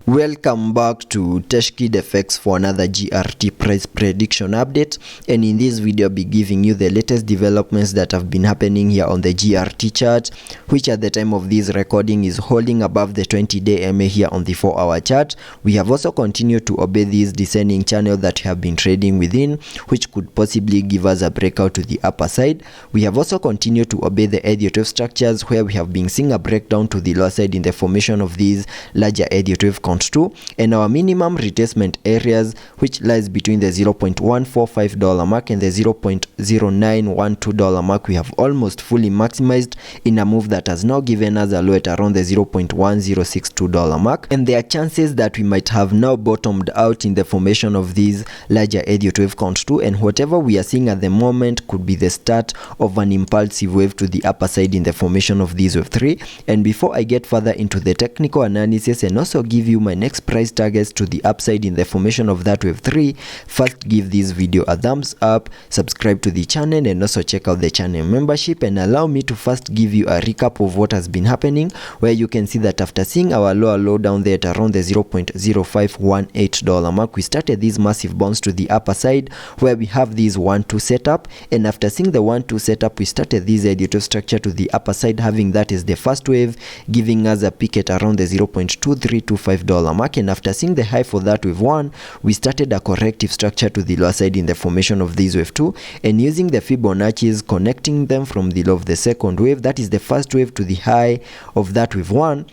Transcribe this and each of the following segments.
Welcome back to Teshkid FX for another GRT price prediction update, and in this video I'll be giving you the latest developments that have been happening here on the GRT chart, which at the time of this recording is holding above the 20-day MA here on the 4-hour chart. We have also continued to obey this descending channel that we have been trading within, which could possibly give us a breakout to the upper side. We have also continued to obey the Elliot wave structures, where we have been seeing a breakdown to the lower side in the formation of these larger Elliot wave 2, and our minimum retracement areas, which lies between the $0.145 mark and the $0.0912 mark, we have almost fully maximized in a move that has now given us a low at around the $0.1062 mark, and there are chances that we might have now bottomed out in the formation of these larger Elliot wave 2, and whatever we are seeing at the moment could be the start of an impulsive wave to the upper side in the formation of these wave 3. And before I get further into the technical analysis and also give you my next price targets to the upside in the formation of that wave 3, first give this video a thumbs up, subscribe to the channel, and also check out the channel membership. And allow me to first give you a recap of what has been happening, where you can see that after seeing our lower low down there at around the $0.0518 mark, we started this massive bounce to the upper side where we have this 1-2 setup, and after seeing the 1-2 setup, we started this Elliot wave structure to the upper side, having that as the first wave, giving us a peak at around the $0.2325 mark. And after seeing the high for that wave 1, we started a corrective structure to the lower side in the formation of this wave 2, and using the Fibonacci's, connecting them from the low of the second wave, that is the first wave, to the high of that wave 1,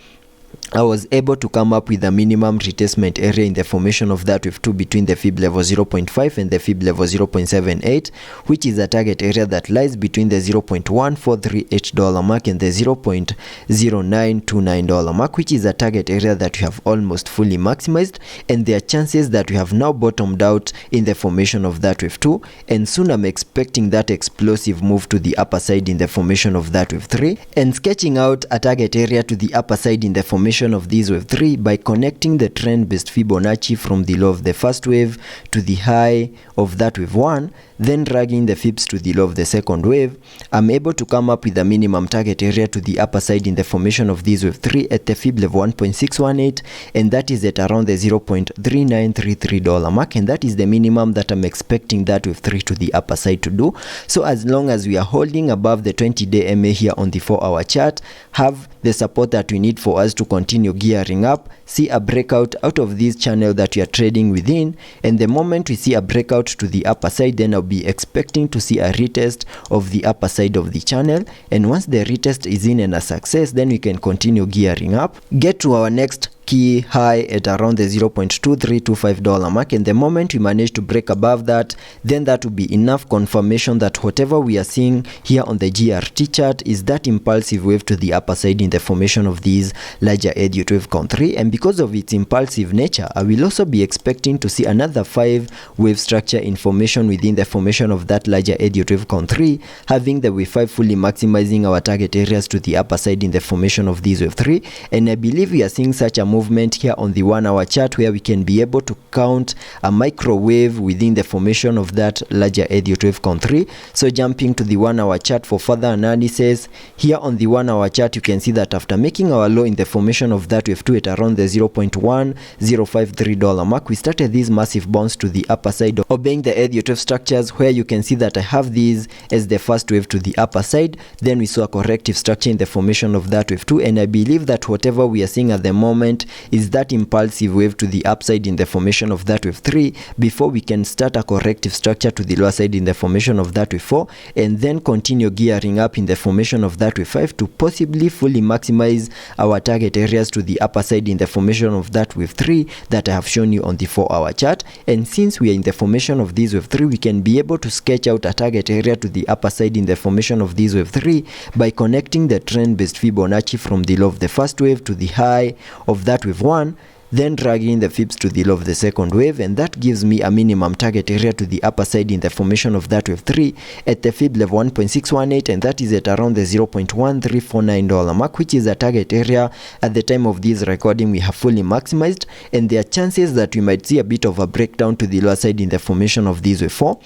I was able to come up with a minimum retracement area in the formation of that wave 2 between the fib level 0.5 and the fib level 0.78, which is a target area that lies between the $0.1438 mark and the $0.0929 mark, which is a target area that we have almost fully maximized, and there are chances that we have now bottomed out in the formation of that wave 2, and soon I'm expecting that explosive move to the upper side in the formation of that wave 3, and sketching out a target area to the upper side in the formation of this wave 3 by connecting the trend-based Fibonacci from the low of the first wave to the high of that wave 1, then dragging the fibs to the low of the second wave. I'm able to come up with a minimum target area to the upper side in the formation of this wave 3 at the fib level 1.618, and that is at around the $0.3933 mark, and that is the minimum that I'm expecting that wave 3 to the upper side to do. So as long as we are holding above the 20-day MA here on the 4-hour chart, have the support that we need for us to continue gearing up, see a breakout out of this channel that we are trading within, and the moment we see a breakout to the upper side, then I'll be expecting to see a retest of the upper side of the channel, and once the retest is in and a success, then we can continue gearing up, get to our next key high at around the $0.2325 mark, and the moment we manage to break above that, then that will be enough confirmation that whatever we are seeing here on the GRT chart is that impulsive wave to the upper side in the formation of these larger Elliot wave 3, and because of its impulsive nature, I will also be expecting to see another 5-wave structure in formation within the formation of that larger Elliot wave 3, having the wave 5 fully maximizing our target areas to the upper side in the formation of these wave 3, and I believe we are seeing such a movement here on the 1-hour chart where we can be able to count a microwave within the formation of that larger Elliot wave 3. So jumping to the 1-hour chart for further analysis, here on the 1-hour chart you can see that after making our low in the formation of that wave 2 at around the $0.1053 mark, we started this massive bounce to the upper side, obeying the Elliot wave structures, where you can see that I have these as the first wave to the upper side, then we saw a corrective structure in the formation of that wave 2, and I believe that whatever we are seeing at the moment is that impulsive wave to the upside in the formation of that wave 3 before we can start a corrective structure to the lower side in the formation of that wave 4, and then continue gearing up in the formation of that wave 5 to possibly fully maximize our target areas to the upper side in the formation of that wave 3 that I have shown you on the 4-hour chart. And since we are in the formation of this wave 3, we can be able to sketch out a target area to the upper side in the formation of this wave 3 by connecting the trend-based Fibonacci from the low of the first wave to the high of that wave 1, then dragging the fibs to the low of the second wave, and that gives me a minimum target area to the upper side in the formation of that wave 3 at the fib level 1.618, and that is at around the $0.1349 mark, which is a target area at the time of this recording we have fully maximized, and there are chances that we might see a bit of a breakdown to the lower side in the formation of this wave 4.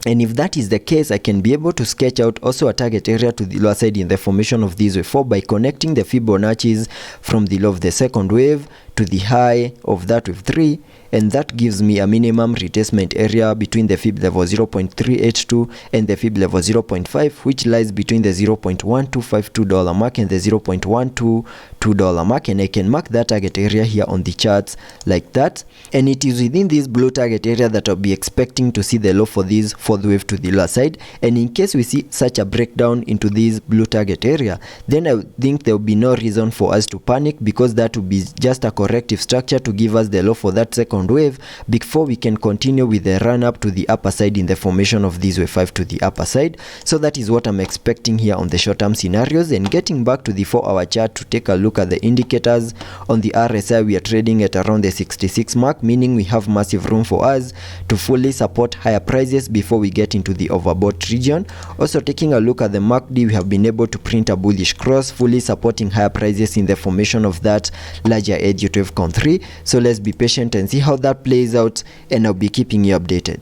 And if that is the case, I can be able to sketch out also a target area to the lower side in the formation of this wave 4 by connecting the Fibonacci's from the low of the second wave to the high of that wave 3, and that gives me a minimum retracement area between the fib level 0.382 and the fib level 0.5, which lies between the $0.1252 mark and the $0.122 mark, and I can mark that target area here on the charts like that. And it is within this blue target area that I'll be expecting to see the low for this fourth wave to the lower side. And in case we see such a breakdown into this blue target area, then I think there will be no reason for us to panic, because that will be just a corrective structure to give us the low for that second wave before we can continue with the run up to the upper side in the formation of this wave 5 to the upper side. So that is what I'm expecting here on the short term scenarios. And getting back to the 4-hour chart to take a look at the indicators, on the RSI we are trading at around the 66 mark, meaning we have massive room for us to fully support higher prices before we get into the overbought region. Also taking a look at the MACD, we have been able to print a bullish cross, fully supporting higher prices in the formation of that larger edge 12 con 3. So let's be patient and see how that plays out, and I'll be keeping you updated.